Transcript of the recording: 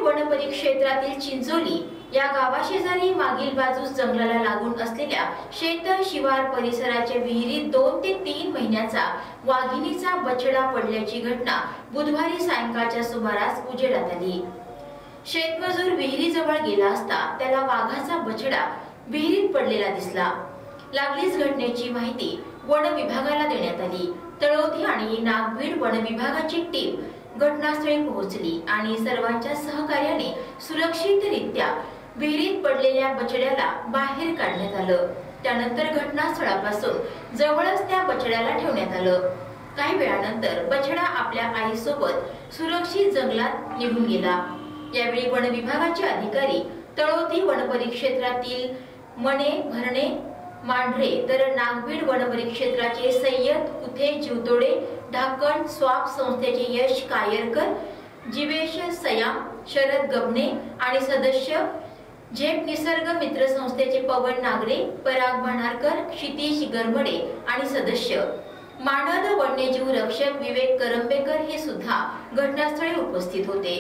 One परिक्षेत्रातील Chincholi या गावाशेजारी मागील बाजूस जंगलाला लागून असलेल्या शेत शिवार परिसराच्या विहिरीत 2 ते 3 महिन्याचा वाघिणीचा बछडा पडल्याची घटना बुधवारी सायंकाळच्या सुमारास उजेडात आली। शेतमजूर विहिरीजवळ गेला असता त्याला वाघाचा बछडा विहिरीत पडलेला दिसला। लागलीच घटनेची माहिती वन विभागाला देण्यात आली। तळोधी आणि नागभीड वन विभागाची टीम घटनास्थळी पोहोचली आणि सर्वांच्या सहकार्याने सुरक्षितरित्या विहिरीत पडलेल्या बछड्याला बाहेर काढण्यात आलं। त्यानंतर घटनास्थळापासून जवळच त्या बछड्याला ठेवण्यात आलं। काही वेळानंतर बछडा आपल्या आईसोबत सुरक्षित जंगलात निघून गेला। यावेळी वन विभागाचे अधिकारी तळोधी वन परिक्षेत्रातील मने भरणे मांढरे तर नागभीड वन परिक्षेत्राचे सय्यद कुथे जीवतोडे, ढाकण स्वाप संस्थेचे यश कायरकर, जीवेश सयाम, शरद गबने आणि सदस्य झेप निसर्ग मित्र संस्थेचे पवन नागरे, पराग भानारकर, क्षितिश गरमडे आणि सदस्य मानद वन्यजीव रक्षक विवेक करंबेकर हे सुद्धा घटनास्थळी उपस्थित होते।